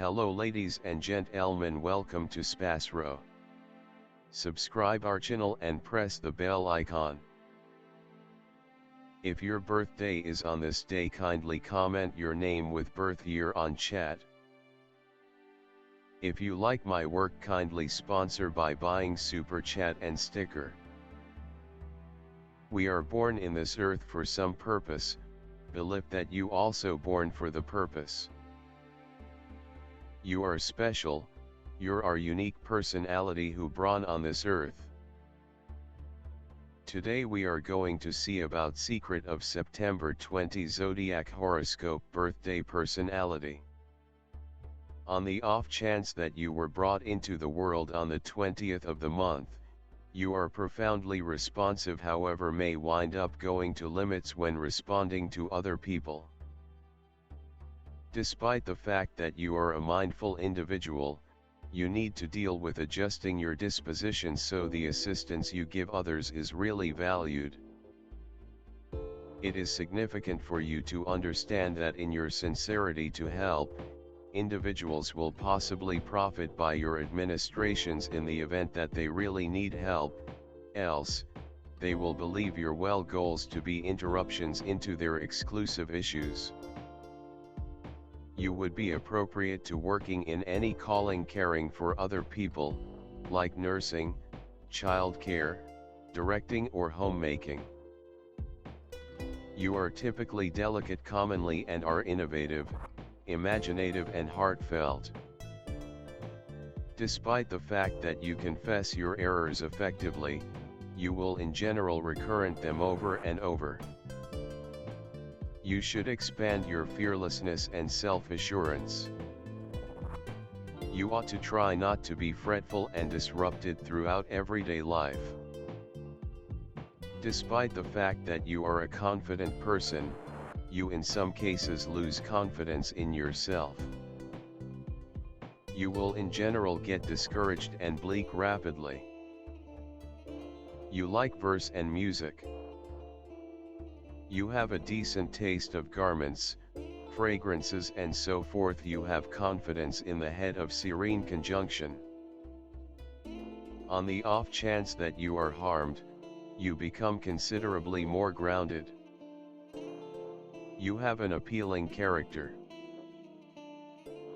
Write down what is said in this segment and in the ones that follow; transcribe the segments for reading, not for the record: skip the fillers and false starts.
Hello ladies and gentlemen, welcome to SPASRO. Subscribe our channel and press the bell icon. If your birthday is on this day, kindly comment your name with birth year on chat. If you like my work, kindly sponsor by buying super chat and sticker. We are born in this earth for some purpose, believe that you also born for the purpose. You are special, you're our unique personality who born on this earth. Today we are going to see about secret of September 20 Zodiac horoscope birthday personality. On the off chance that you were brought into the world on the 20th of the month, you are profoundly responsive, however may wind up going to limits when responding to other people. Despite the fact that you are a mindful individual, you need to deal with adjusting your disposition so the assistance you give others is really valued. It is significant for you to understand that in your sincerity to help, individuals will possibly profit by your administrations in the event that they really need help, else, they will believe your well goals to be interruptions into their exclusive issues. You would be appropriate to working in any calling caring for other people, like nursing, child care, directing or homemaking. You are typically delicate commonly and are innovative, imaginative and heartfelt. Despite the fact that you confess your errors effectively, you will in general recurrent them over and over. You should expand your fearlessness and self-assurance. You ought to try not to be fretful and disrupted throughout everyday life. Despite the fact that you are a confident person, you in some cases lose confidence in yourself. You will in general get discouraged and bleak rapidly. You like verse and music. You have a decent taste of garments, fragrances and so forth. You have confidence in the head of serene conjunction. On the off chance that you are harmed, you become considerably more grounded. You have an appealing character.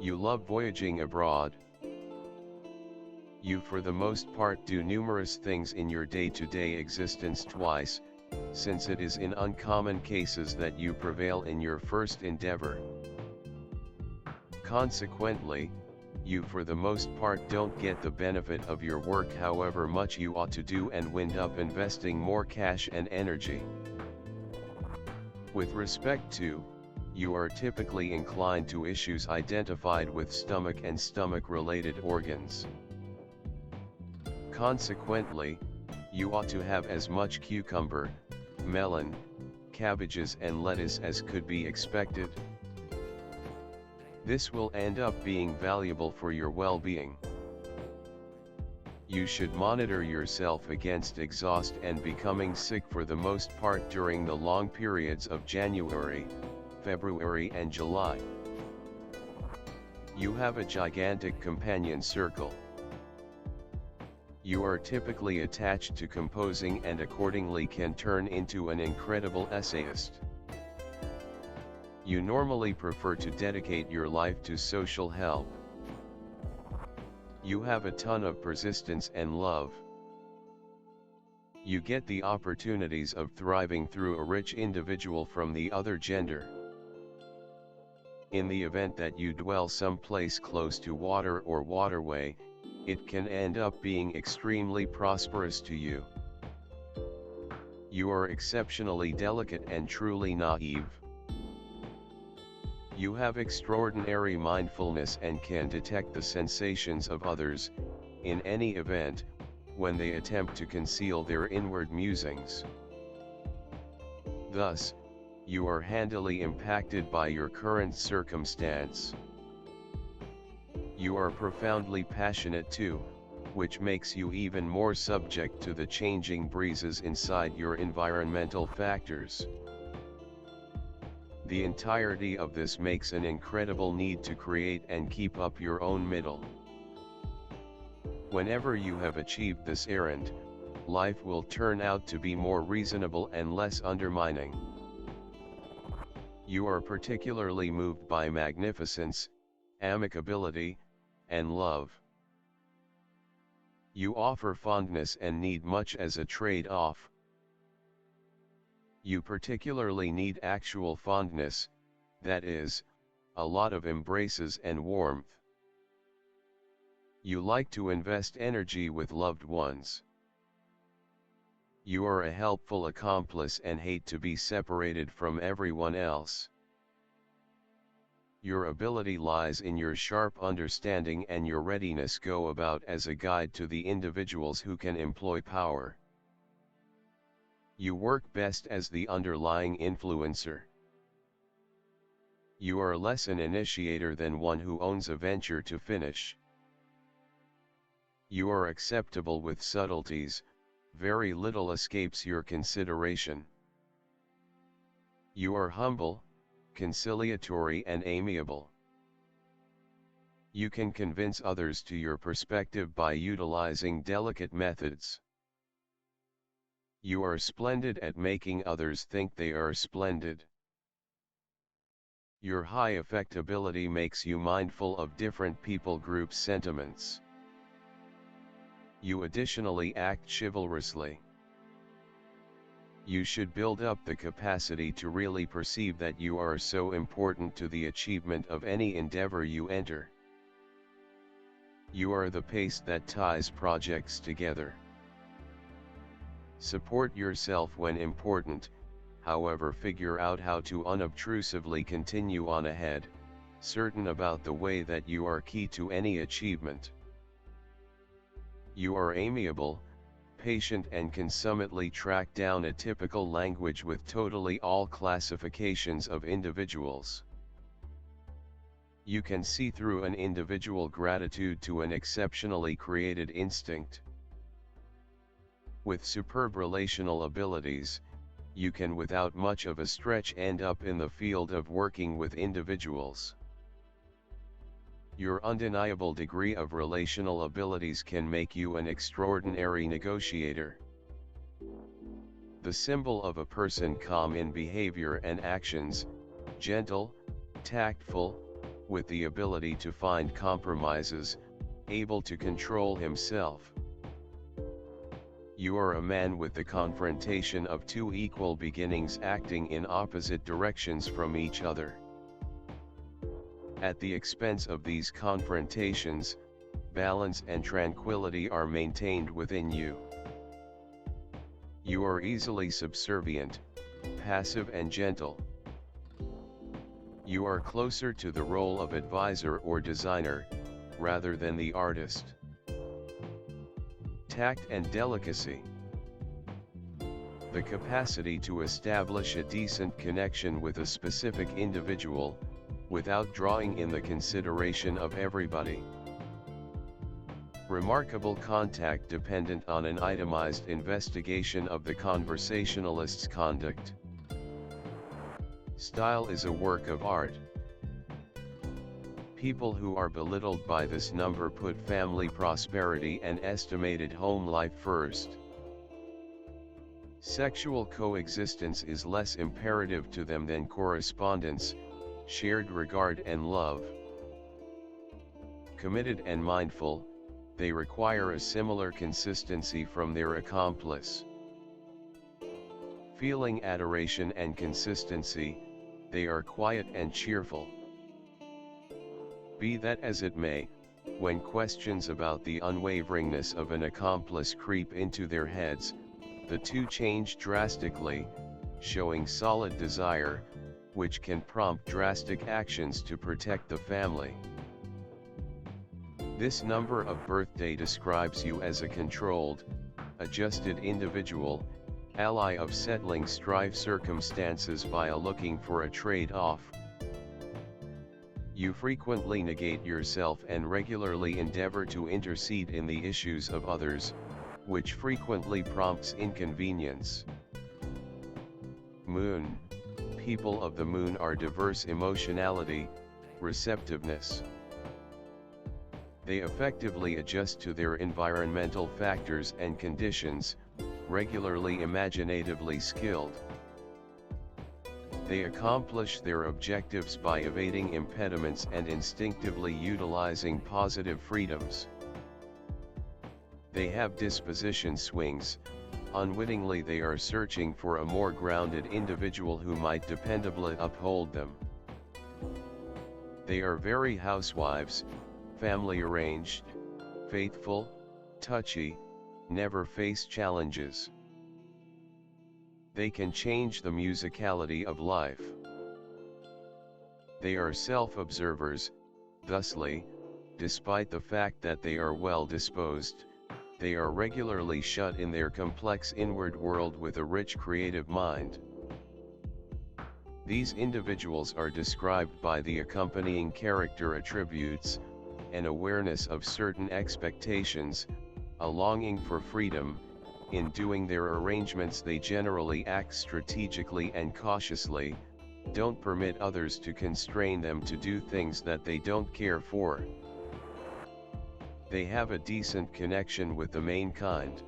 You love voyaging abroad. You for the most part do numerous things in your day-to-day existence twice, since it is in uncommon cases that you prevail in your first endeavor. Consequently, you for the most part don't get the benefit of your work however much you ought to do and wind up investing more cash and energy. With respect to, you are typically inclined to issues identified with stomach and stomach-related organs. Consequently, you ought to have as much cucumber, melon, cabbages and lettuce as could be expected. This will end up being valuable for your well-being. You should monitor yourself against exhaust and becoming sick for the most part during the long periods of January, February and July. You have a gigantic companion circle. You are typically attached to composing and accordingly can turn into an incredible essayist. You normally prefer to dedicate your life to social help. You have a ton of persistence and love. You get the opportunities of thriving through a rich individual from the other gender. In the event that you dwell someplace close to water or waterway, it can end up being extremely prosperous to you. You are exceptionally delicate and truly naive. You have extraordinary mindfulness and can detect the sensations of others, in any event, when they attempt to conceal their inward musings. Thus, you are handily impacted by your current circumstance. You are profoundly passionate too, which makes you even more subject to the changing breezes inside your environmental factors. The entirety of this makes an incredible need to create and keep up your own middle. Whenever you have achieved this errand, life will turn out to be more reasonable and less undermining. You are particularly moved by magnificence, amicability, and love. You offer fondness and need much as a trade-off. You particularly need actual fondness, that is, a lot of embraces and warmth. You like to invest energy with loved ones. You are a helpful accomplice and hate to be separated from everyone else. Your ability lies in your sharp understanding and your readiness go about as a guide to the individuals who can employ power. You work best as the underlying influencer. You are less an initiator than one who owns a venture to finish. You are acceptable with subtleties, very little escapes your consideration. You are humble, conciliatory and amiable. You can convince others to your perspective by utilizing delicate methods. You are splendid at making others think they are splendid. Your high affectability makes you mindful of different people groups' sentiments. You additionally act chivalrously. You should build up the capacity to really perceive that you are so important to the achievement of any endeavor you enter. You are the pace that ties projects together. Support yourself when important, however figure out how to unobtrusively continue on ahead, certain about the way that you are key to any achievement. You are amiable, patient and can summitely track down a typical language with totally all classifications of individuals. You can see through an individual gratitude to an exceptionally created instinct. With superb relational abilities, you can without much of a stretch end up in the field of working with individuals. Your undeniable degree of relational abilities can make you an extraordinary negotiator. The symbol of a person calm in behavior and actions, gentle, tactful, with the ability to find compromises, able to control himself. You are a man with the confrontation of two equal beginnings acting in opposite directions from each other. At the expense of these confrontations, balance and tranquility are maintained within you. You are easily subservient, passive and gentle. You are closer to the role of advisor or designer, rather than the artist. Tact and delicacy. The capacity to establish a decent connection with a specific individual, without drawing in the consideration of everybody. Remarkable contact dependent on an itemized investigation of the conversationalist's conduct. Style is a work of art. People who are belittled by this number put family prosperity and estimated home life first. Sexual coexistence is less imperative to them than correspondence, shared regard and love. Committed and mindful, they require a similar consistency from their accomplice. Feeling adoration and consistency, they are quiet and cheerful. Be that as it may, when questions about the unwaveringness of an accomplice creep into their heads, the two change drastically, showing solid desire, which can prompt drastic actions to protect the family. This number of birthday describes you as a controlled, adjusted individual, ally of settling strife circumstances via looking for a trade-off. You frequently negate yourself and regularly endeavor to intercede in the issues of others, which frequently prompts inconvenience. Moon, people of the moon are diverse emotionality, receptiveness. They effectively adjust to their environmental factors and conditions, regularly imaginatively skilled. They accomplish their objectives by evading impediments and instinctively utilizing positive freedoms. They have disposition swings. Unwittingly they are searching for a more grounded individual who might dependably uphold them. They are very housewives, family arranged, faithful, touchy, never face challenges. They can change the musicality of life. They are self-observers, thusly, despite the fact that they are well disposed, they are regularly shut in their complex inward world with a rich creative mind. These individuals are described by the accompanying character attributes: an awareness of certain expectations, a longing for freedom. In doing their arrangements they generally act strategically and cautiously, don't permit others to constrain them to do things that they don't care for. They have a decent connection with the mankind.